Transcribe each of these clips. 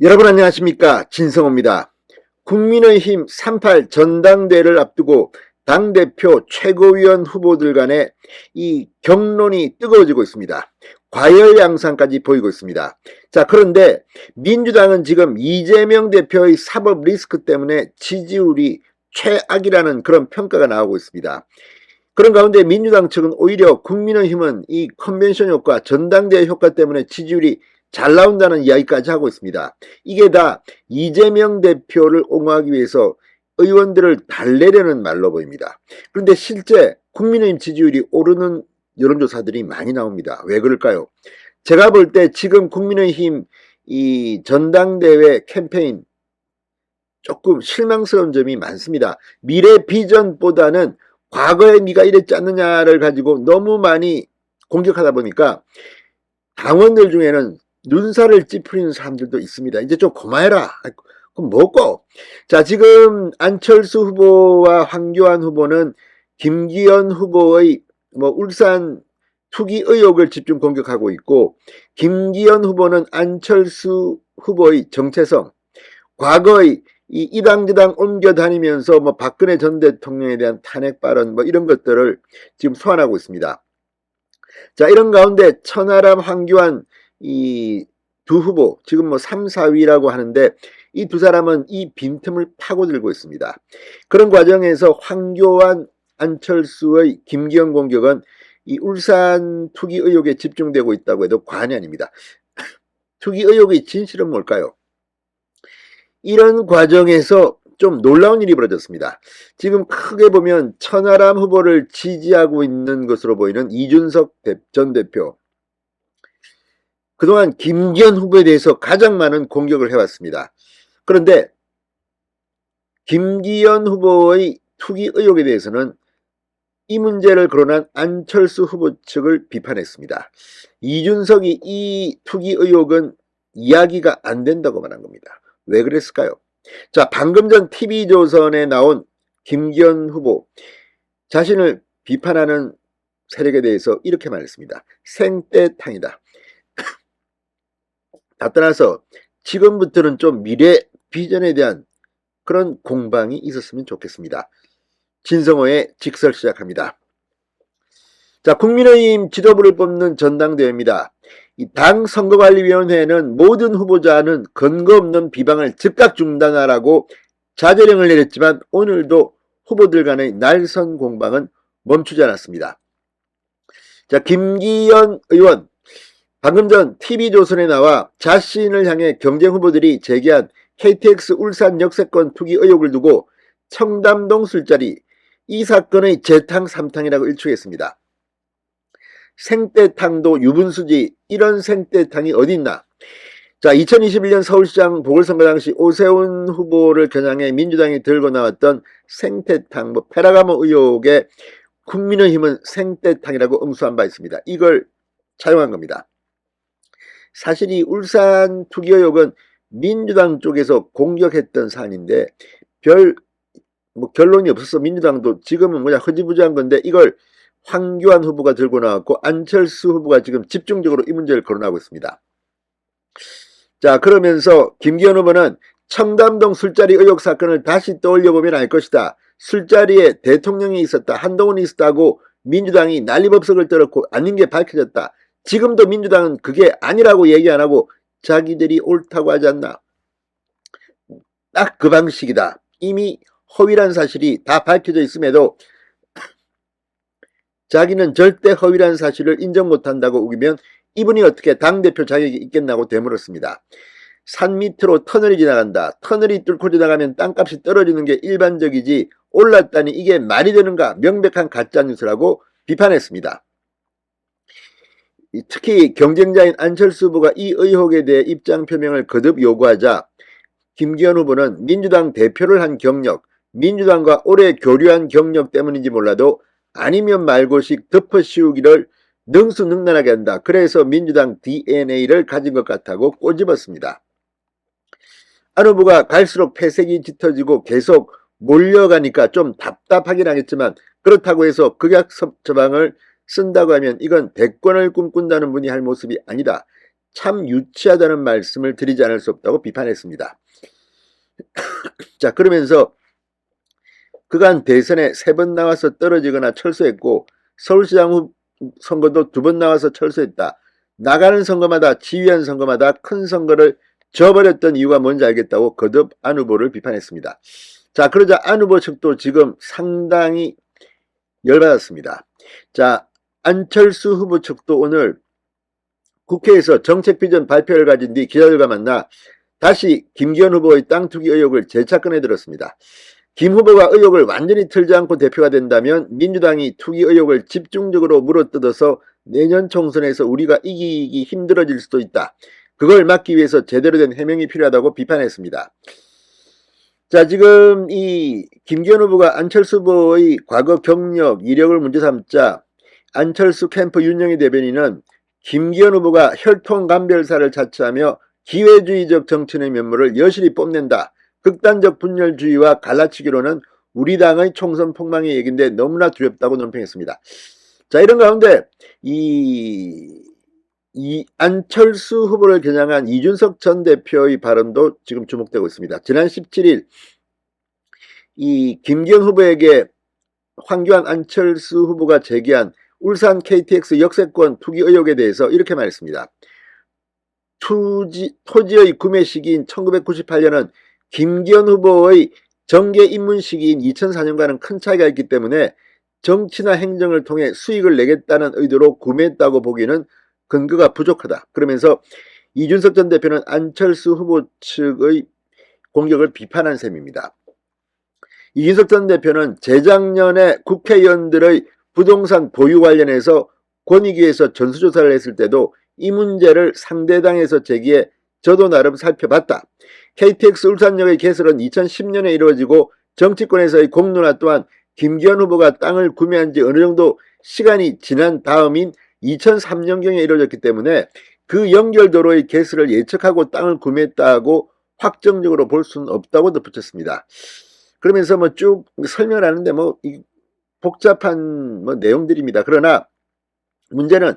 여러분 안녕하십니까, 진성호입니다. 국민의힘 38 전당대회를 앞두고 당대표 최고위원 후보들 간의 이 경론이 뜨거워지고 있습니다. 과열양상까지 보이고 있습니다. 자, 그런데 민주당은 지금 이재명 대표의 사법 리스크 때문에 지지율이 최악이라는 그런 평가가 나오고 있습니다. 그런 가운데 민주당 측은 오히려 국민의힘은 이 컨벤션 효과, 전당대회 효과 때문에 지지율이 잘 나온다는 이야기까지 하고 있습니다. 이게 다 이재명 대표를 옹호하기 위해서 의원들을 달래려는 말로 보입니다. 그런데 실제 국민의힘 지지율이 오르는 여론조사들이 많이 나옵니다. 왜 그럴까요? 제가 볼 때 지금 국민의힘 이 전당대회 캠페인 조금 실망스러운 점이 많습니다. 미래 비전보다는 과거에 네가 이랬지 않느냐를 가지고 너무 많이 공격하다 보니까 당원들 중에는 눈살을 찌푸리는 사람들도 있습니다. 이제 좀 그만해라. 그럼 뭐고? 자, 지금 안철수 후보와 황교안 후보는 김기현 후보의 울산 투기 의혹을 집중 공격하고 있고, 김기현 후보는 안철수 후보의 정체성, 과거의 이 이당저당 옮겨 다니면서 박근혜 전 대통령에 대한 탄핵 발언 이런 것들을 지금 소환하고 있습니다. 자, 이런 가운데 천하람, 황교안 이 두 후보 지금 3, 4위라고 하는데 이 두 사람은 이 빈틈을 파고들고 있습니다. 그런 과정에서 황교안, 안철수의 김기현 공격은 이 울산 투기 의혹에 집중되고 있다고 해도 과언이 아닙니다. 투기 의혹의 진실은 뭘까요? 이런 과정에서 좀 놀라운 일이 벌어졌습니다. 지금 크게 보면 천하람 후보를 지지하고 있는 것으로 보이는 이준석 전 대표, 그동안 김기현 후보에 대해서 가장 많은 공격을 해왔습니다. 그런데 김기현 후보의 투기 의혹에 대해서는 이 문제를 거론한 안철수 후보 측을 비판했습니다. 이준석이 이 투기 의혹은 이야기가 안 된다고 말한 겁니다. 왜 그랬을까요? 자, 방금 전 TV조선에 나온 김기현 후보 자신을 비판하는 세력에 대해서 이렇게 말했습니다. 생떼탕이다. 다 떠나서 지금부터는 좀 미래 비전에 대한 그런 공방이 있었으면 좋겠습니다. 진성호의 직설 시작합니다. 자, 국민의힘 지도부를 뽑는 전당대회입니다. 이 당 선거관리위원회는 모든 후보자는 근거 없는 비방을 즉각 중단하라고 자제령을 내렸지만 오늘도 후보들 간의 날선 공방은 멈추지 않았습니다. 자, 김기현 의원 방금 전 TV조선에 나와 자신을 향해 경쟁 후보들이 제기한 KTX 울산 역세권 투기 의혹을 두고 청담동 술자리 이 사건의 재탕 삼탕이라고 일축했습니다. 생떼탕도 유분수지 이런 생떼탕이 어디 있나? 자, 2021년 서울시장 보궐선거 당시 오세훈 후보를 겨냥해 민주당이 들고 나왔던 생떼탕 페라가모 의혹에 국민의힘은 생떼탕이라고 응수한 바 있습니다. 이걸 차용한 겁니다. 사실 이 울산 투기 의혹은 민주당 쪽에서 공격했던 사안인데 별 결론이 없어서 민주당도 지금은 그냥 흐지부지한 건데 이걸 황교안 후보가 들고 나왔고 안철수 후보가 지금 집중적으로 이 문제를 거론하고 있습니다. 자, 그러면서 김기현 후보는 청담동 술자리 의혹 사건을 다시 떠올려보면 알 것이다. 술자리에 대통령이 있었다, 한동훈이 있었다고 민주당이 난리법석을 떨었고 아닌 게 밝혀졌다. 지금도 민주당은 그게 아니라고 얘기 안 하고 자기들이 옳다고 하지 않나. 딱 그 방식이다. 이미 허위란 사실이 다 밝혀져 있음에도 자기는 절대 허위란 사실을 인정 못한다고 우기면 이분이 어떻게 당대표 자격이 있겠나고 되물었습니다. 산 밑으로 터널이 지나간다. 터널이 뚫고 지나가면 땅값이 떨어지는 게 일반적이지 올랐다니 이게 말이 되는가, 명백한 가짜뉴스라고 비판했습니다. 특히 경쟁자인 안철수 후보가 이 의혹에 대해 입장 표명을 거듭 요구하자 김기현 후보는 민주당 대표를 한 경력, 민주당과 오래 교류한 경력 때문인지 몰라도 아니면 말고식 덮어씌우기를 능수능란하게 한다. 그래서 민주당 DNA를 가진 것 같다고 꼬집었습니다. 안 후보가 갈수록 폐색이 짙어지고 계속 몰려가니까 좀 답답하긴 하겠지만 그렇다고 해서 극약 처방을 쓴다고 하면 이건 대권을 꿈꾼다는 분이 할 모습이 아니다. 참 유치하다는 말씀을 드리지 않을 수 없다고 비판했습니다. 자, 그러면서 그간 대선에 3번 나와서 떨어지거나 철수했고 서울시장 선거도 2번 나와서 철수했다. 나가는 선거마다 지휘한 선거마다 큰 선거를 져버렸던 이유가 뭔지 알겠다고 거듭 안 후보를 비판했습니다. 자, 그러자 안 후보 측도 지금 상당히 열받았습니다. 자, 안철수 후보 측도 오늘 국회에서 정책 비전 발표를 가진 뒤 기자들과 만나 다시 김기현 후보의 땅 투기 의혹을 재차 꺼내들었습니다. 김 후보가 의혹을 완전히 틀지 않고 대표가 된다면 민주당이 투기 의혹을 집중적으로 물어뜯어서 내년 총선에서 우리가 이기기 힘들어질 수도 있다. 그걸 막기 위해서 제대로 된 해명이 필요하다고 비판했습니다. 자, 지금 이 김기현 후보가 안철수 후보의 과거 경력, 이력을 문제 삼자 안철수 캠프 윤영희 대변인은 김기현 후보가 혈통감별사를 자처하며 기회주의적 정치인의 면모를 여실히 뽐낸다. 극단적 분열주의와 갈라치기로는 우리 당의 총선 폭망의 얘기인데 너무나 두렵다고 논평했습니다. 자, 이런 가운데 이 안철수 후보를 겨냥한 이준석 전 대표의 발언도 지금 주목되고 있습니다. 지난 17일 이 김기현 후보에게 황교안 안철수 후보가 제기한 울산 KTX 역세권 투기 의혹에 대해서 이렇게 말했습니다. 토지의 구매 시기인 1998년은 김기현 후보의 정계 입문 시기인 2004년과는 큰 차이가 있기 때문에 정치나 행정을 통해 수익을 내겠다는 의도로 구매했다고 보기에는 근거가 부족하다. 그러면서 이준석 전 대표는 안철수 후보 측의 공격을 비판한 셈입니다. 이준석 전 대표는 재작년에 국회의원들의 부동산 보유 관련해서 권익위에서 전수조사를 했을 때도 이 문제를 상대당에서 제기해 저도 나름 살펴봤다. KTX 울산역의 개설은 2010년에 이루어지고 정치권에서의 공론화 또한 김기현 후보가 땅을 구매한 지 어느 정도 시간이 지난 다음인 2003년경에 이루어졌기 때문에 그 연결도로의 개설을 예측하고 땅을 구매했다고 확정적으로 볼 수는 없다고 덧붙였습니다. 그러면서 뭐 쭉 설명을 하는데 뭐 복잡한 내용들입니다. 그러나 문제는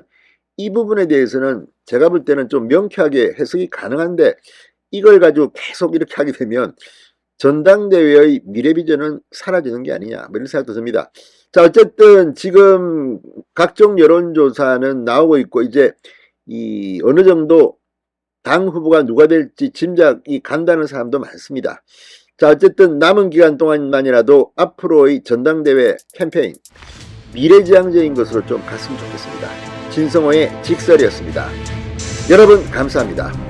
이 부분에 대해서는 제가 볼 때는 좀 명쾌하게 해석이 가능한데 이걸 가지고 계속 이렇게 하게 되면 전당대회의 미래 비전은 사라지는 게 아니냐, 이런 생각도 듭니다. 자, 어쨌든 지금 각종 여론조사는 나오고 있고 이제 어느 정도 당 후보가 누가 될지 짐작이 간다는 사람도 많습니다. 자, 어쨌든 남은 기간 동안만이라도 앞으로의 전당대회 캠페인 미래지향적인 것으로 좀 갔으면 좋겠습니다. 진성호의 직설이었습니다. 여러분 감사합니다.